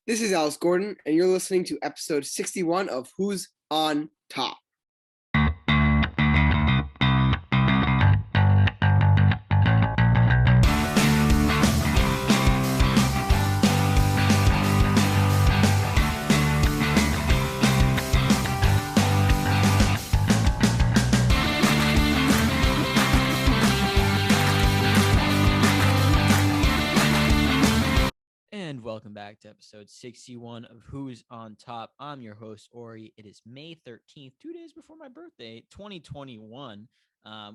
This is Alice Gordon, and you're listening to episode 61 of Who's on Top. And welcome back to episode 61 of Who's on Top. I'm your host, Ori. It is May 13th, 2 days before my birthday, 2021.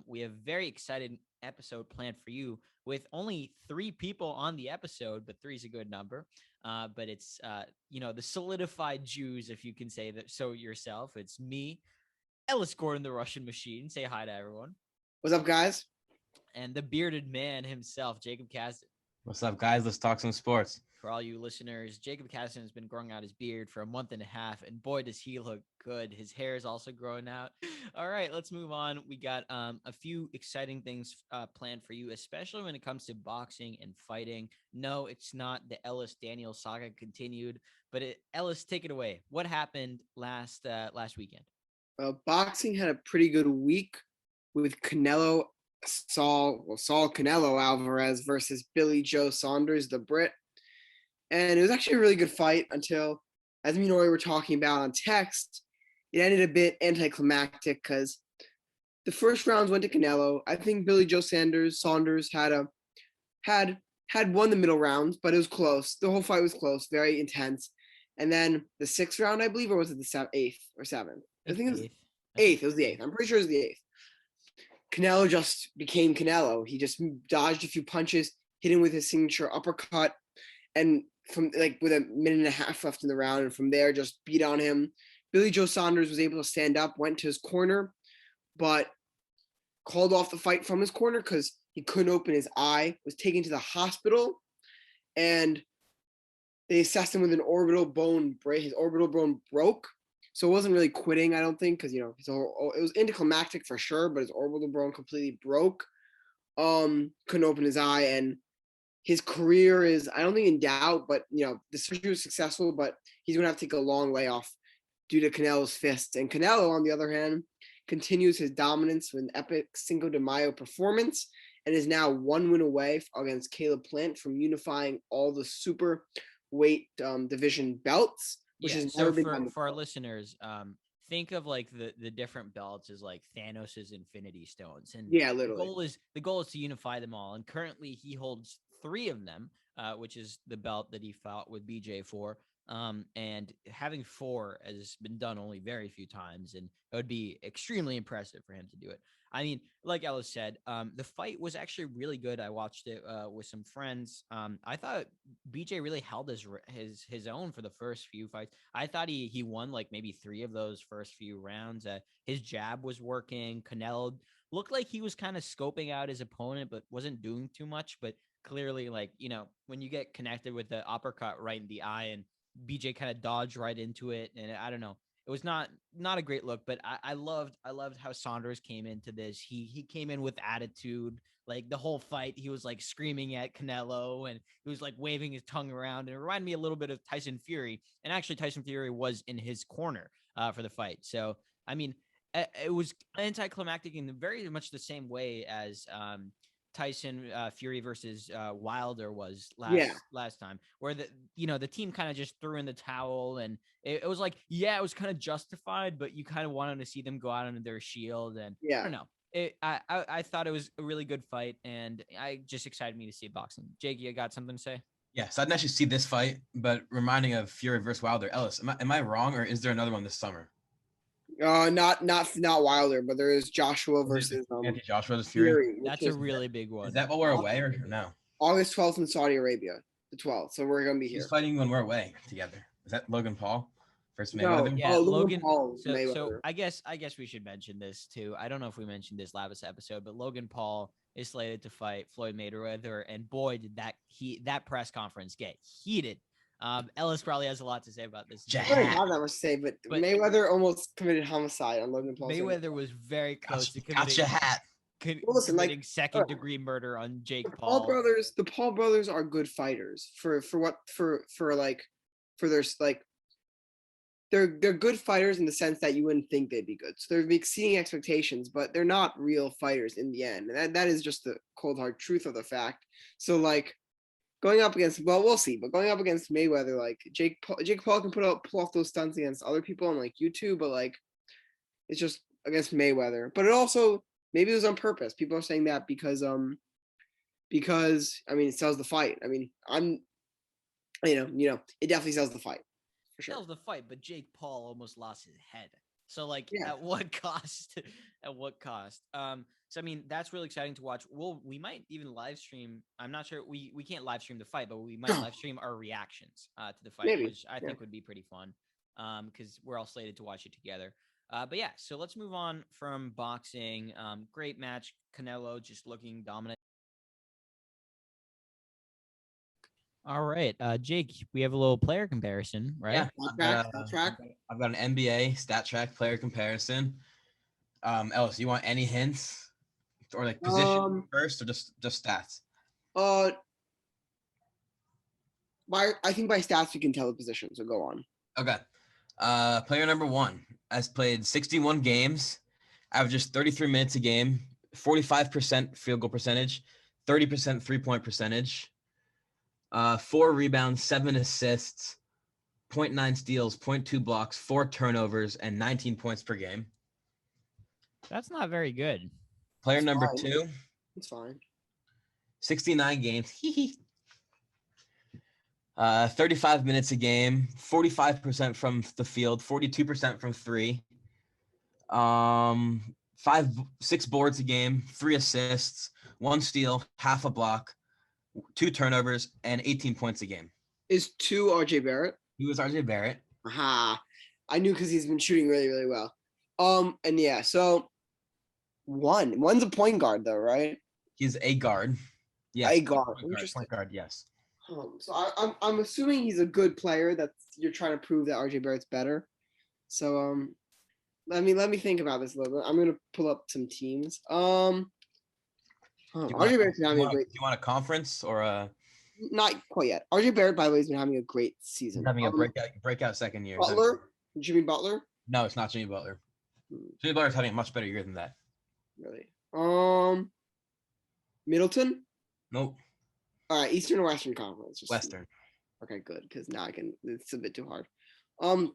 We have a very exciting episode planned for you with only 3 people on the episode, but 3 is a good number. But it's, the solidified Jews, if you can say that so yourself. It's me, Ellis Gordon, the Russian machine. Say hi to everyone. What's up, guys? And the bearded man himself, Jacob Caston. What's up, guys? Let's talk some sports. For all you listeners, Jacob Caston has been growing out his beard for a month and a half, and boy, does he look good. His hair is also growing out. All right, let's move on. We got a few exciting things planned for you, especially when it comes to boxing and fighting. No, it's not the Ellis Daniels saga continued, but Ellis, take it away. What happened last weekend? Boxing had a pretty good week with Saul Canelo Alvarez versus Billy Joe Saunders, the Brit. And it was actually a really good fight until, as me and Ori were talking about on text, it ended a bit anticlimactic because the first rounds went to Canelo. I think Billy Joe Saunders had won the middle rounds, but it was close. The whole fight was close, very intense. And then the 6th round, I believe, or was it the 8th or 7th? I think it was 8th. It was the 8th. I'm pretty sure it was the 8th. Canelo just became Canelo. He just dodged a few punches, hit him with his signature uppercut, and from with a minute and a half left in the round, and from there just beat on him. Billy Joe Saunders was able to stand up, went to his corner, but called off the fight from his corner because he couldn't open his eye, was taken to the hospital, and they assessed him with an orbital bone break. His orbital bone broke. So it wasn't really quitting, I don't think, because, it was anticlimactic for sure, but his orbital bone completely broke. Couldn't open his eye, and his career is, I don't think, in doubt, but, the surgery was successful, but he's going to have to take a long layoff due to Canelo's fist. And Canelo, on the other hand, continues his dominance with an epic Cinco de Mayo performance and is now 1 win away against Caleb Plant from unifying all the super weight division belts. Which is never been for our listeners, think of like the different belts as like Thanos's Infinity Stones, and literally the goal is to unify them all. And currently, he holds 3 of them, which is the belt that he fought with BJ for. And having 4 has been done only very few times, and it would be extremely impressive for him to do it. I mean, like Ellis said, the fight was actually really good. I watched it with some friends. I thought BJ really held his own for the first few fights. I thought he won like maybe 3 of those first few rounds. His jab was working. Canelo looked like he was kind of scoping out his opponent, but wasn't doing too much. But clearly, when you get connected with the uppercut right in the eye, and BJ kind of dodged right into it, and I don't know. It was not a great look, but I loved how Saunders came into this. He came in with attitude. Like the whole fight, he was like screaming at Canelo, and he was like waving his tongue around. And it reminded me a little bit of Tyson Fury. And actually, Tyson Fury was in his corner for the fight. So I mean, it was anticlimactic in very much the same way as Tyson Fury versus Wilder was last time, where the team kind of just threw in the towel, and it was like, it was kind of justified, but you kind of wanted to see them go out under their shield. And I don't know. I thought it was a really good fight, and I just excited me to see boxing. Jake, you got something to say? Yeah, so I didn't actually see this fight, but reminding of Fury versus Wilder. Ellis, am I wrong, or is there another one this summer? Not Wilder, but there is Joshua versus Joshua versus Fury. That's a really big one. Is that while we're away or no? August 12th in Saudi Arabia, the 12th. So we're gonna be here. Who's fighting when we're away together? Is that Logan Paul versus Mayweather? No, yeah, Logan Paul. So I guess we should mention this too. I don't know if we mentioned this last episode, but Logan Paul is slated to fight Floyd Mayweather, and boy, did that press conference get heated. Ellis probably has a lot to say about this. I don't have that much to say, but Mayweather almost committed homicide on Logan Paul. Mayweather was very close to committing second-degree murder on Jake Paul. The Paul brothers are good fighters for for their like. They're good fighters in the sense that you wouldn't think they'd be good. So they're exceeding expectations, but they're not real fighters in the end. And that is just the cold hard truth of the fact. So like going up against, well, we'll see, but going up against Mayweather, like Jake Paul can pull off those stunts against other people on like YouTube, but like it's just against Mayweather. But it also maybe it was on purpose. People are saying that because I mean it sells the fight. I mean it definitely sells the fight. For sure. Sells the fight, but Jake Paul almost lost his head. So like Yeah. at what cost? At what cost? So I mean that's really exciting to watch. We might even live stream. I'm not sure we can't live stream the fight, but we might live stream our reactions to the fight, Maybe. which I think would be pretty fun. Because we're all slated to watch it together. But yeah, so let's move on from boxing. Great match. Canelo just looking dominant. All right, Jake, we have a little player comparison, right? Yeah, StatTrack. I've got an NBA StatTrack player comparison. Ellis, you want any hints or like position first, or just stats? I think by stats we can tell the position. So go on. Okay. Player number 1 has played 61 games, averages 33 minutes a game, 45% field goal percentage, 30% 3-point percentage. 4 rebounds, 7 assists, 0.9 steals, 0.2 blocks, 4 turnovers, and 19 points per game. That's not very good. Player number 2. It's fine. 69 games. 35 minutes a game, 45% from the field, 42% from 3. 6 boards a game, 3 assists, 1 steal, half a block, 2 turnovers, and 18 points a game. Is 2 RJ Barrett? He was RJ Barrett. Aha. I knew because he's been shooting really, really well. And yeah, so one's a point guard though, right? He's a guard. Yes. A guard. Point guard, yes. So I'm assuming he's a good player. That you're trying to prove that RJ Barrett's better. So let me think about this a little bit. I'm gonna pull up some teams. RJ Barrett's been having a great. Do you want a conference or a? Not quite yet. RJ Barrett, by the way, has been having a great season. He's having a breakout second year. Butler, Jimmy Butler. No, it's not Jimmy Butler. Jimmy Butler's having a much better year than that. Really? Middleton. Nope. All right, Eastern or Western Conference? Western. Okay, good, because now I can. It's a bit too hard.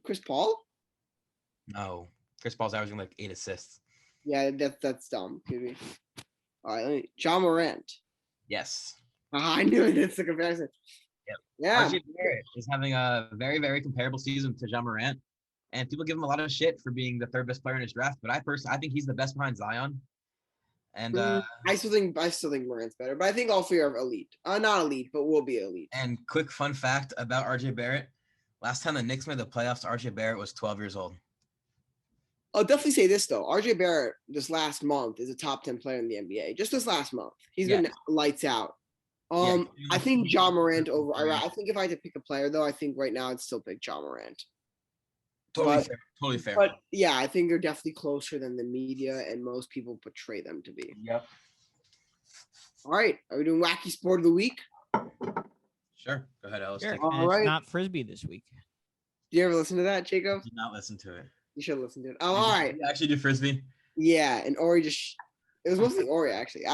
Chris Paul. No, Chris Paul's averaging like 8 assists. Yeah, that's dumb. All right, John Morant. Yes. I knew it. It's a comparison. Yep. Yeah. RJ Barrett is having a very, very comparable season to John Morant, and people give him a lot of shit for being the 3rd best player in his draft. But I think he's the best behind Zion. And I still think Morant's better, but I think all 3 are elite. Not elite, but will be elite. And quick fun fact about RJ Barrett: last time the Knicks made the playoffs, RJ Barrett was 12 years old. I'll definitely say this though: RJ Barrett this last month is a top 10 player in the NBA. Just this last month, he's been lights out. I think John Morant over. I think if I had to pick a player though, I think right now I'd still pick John Morant. Totally fair. But yeah, I think they're definitely closer than the media and most people portray them to be. Yep. All right, are we doing Wacky Sport of the Week? Sure. Go ahead, Ellis. Sure. All right. It's not Frisbee this week. Did you ever listen to that, Jacob? Did not listen to it. You should listen to it. Oh, all right. You actually do Frisbee? Yeah, and Ori it was mostly Ori actually.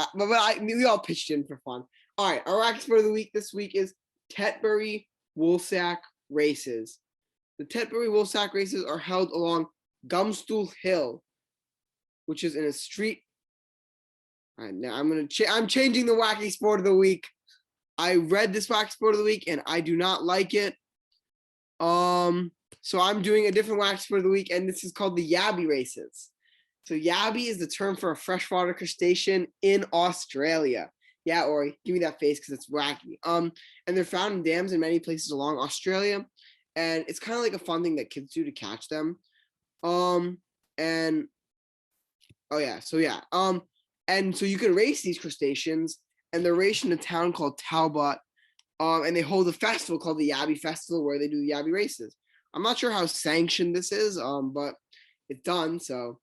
We all pitched in for fun. All right, our Wacky Sport of the Week this week is Tetbury Woolsack races. The Tetbury Woolsack races are held along Gumstool Hill, which is in a street. All right, now I'm changing the Wacky Sport of the Week. I read this Wacky Sport of the Week and I do not like it. So I'm doing a different Wacky Sport of the Week, and this is called the Yabby races. So Yabby is the term for a freshwater crustacean in Australia. Yeah, Ori, give me that face because it's wacky. And they're found in dams in many places along Australia, and it's kind of like a fun thing that kids do to catch them. And so you can race these crustaceans, and they're raced in a town called Talbot. And they hold a festival called the Yabby Festival where they do the Yabby races. I'm not sure how sanctioned this is, but it's done. So,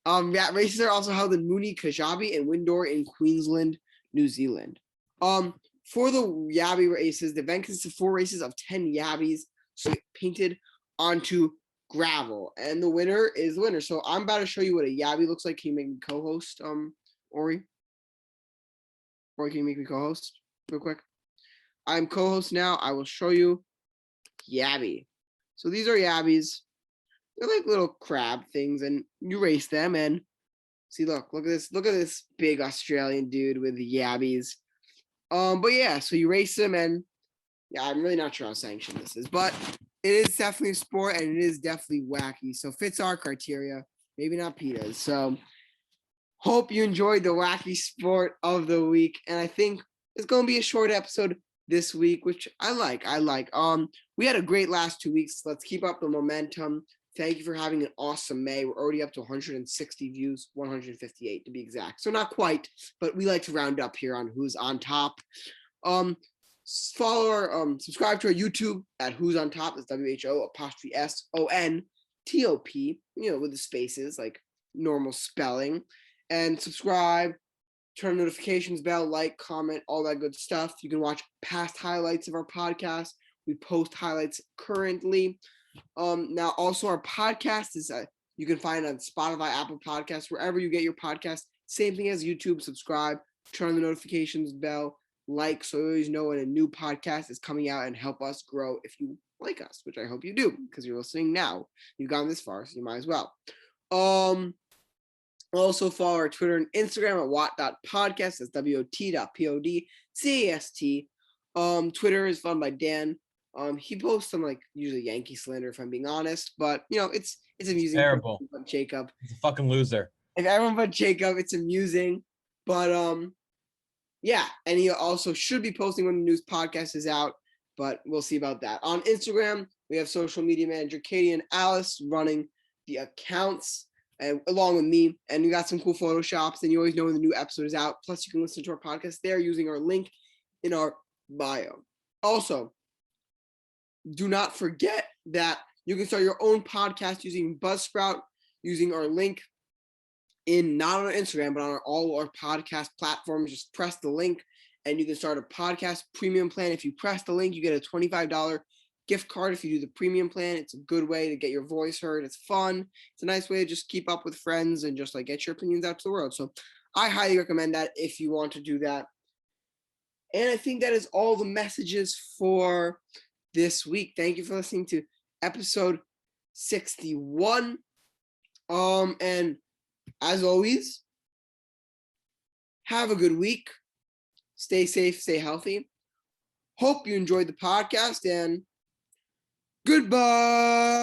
races are also held in Mooney, Kajabi, and Windor in Queensland, New Zealand. For the Yabby races, the event consists of 4 races of 10 Yabbies. so painted onto gravel, and the winner is the winner. So I'm about to show you what a yabby looks like. Can you make me co-host, Ori? Ori, can you make me co-host real quick? I'm co-host now. I will show you yabby. So these are yabbies. They're like little crab things, and you race them. And see, look at this. Look at this big Australian dude with the yabbies. But yeah, so you race them, and yeah, I'm really not sure how sanctioned this is, but it is definitely a sport, and it is definitely wacky. So fits our criteria, maybe not PETA's. So hope you enjoyed the wacky sport of the week, and I think it's going to be a short episode this week, which I like. We had a great last 2 weeks. Let's keep up the momentum. Thank you for having an awesome May. We're already up to 160 views, 158 to be exact. So not quite, but we like to round up here on who's on top. Follow our subscribe to our YouTube at Who's on Top. It's WHO_SONTOP, with the spaces like normal spelling. And subscribe, turn notifications bell, like, comment, all that good stuff. You can watch past highlights of our podcast. We post highlights currently. Now also our podcast is you can find it on Spotify, Apple Podcasts, wherever you get your podcast. Same thing as YouTube. Subscribe, turn the notifications bell, like, so you always know when a new podcast is coming out, and help us grow if you like us, which I hope you do, because you're listening now. You've gone this far, so you might as well. Also follow our Twitter and Instagram at wat.podcast. That's WOT.PODCAST. Twitter is fun by Dan. He posts some usually Yankee slander, if I'm being honest, but it's amusing. Terrible. Jacob. He's a fucking loser. If everyone but Jacob, it's amusing. But yeah, and he also should be posting when the news podcast is out, but we'll see about that. On Instagram, we have social media manager Katie and Alice running the accounts, and along with me, and we got some cool photoshops, and you always know when the new episode is out. Plus, you can listen to our podcast there using our link in our bio. Also, do not forget that you can start your own podcast using Buzzsprout, using our link not on our Instagram, but on all our podcast platforms. Just press the link, and you can start a podcast premium plan. If you press the link, you get a $25 gift card if you do the premium plan. It's a good way to get your voice heard. It's fun. It's a nice way to just keep up with friends and just get your opinions out to the world. So I highly recommend that if you want to do that. And I think that is all the messages for this week. Thank you for listening to episode 61. And as always, have a good week. Stay safe, stay healthy. Hope you enjoyed the podcast, and goodbye.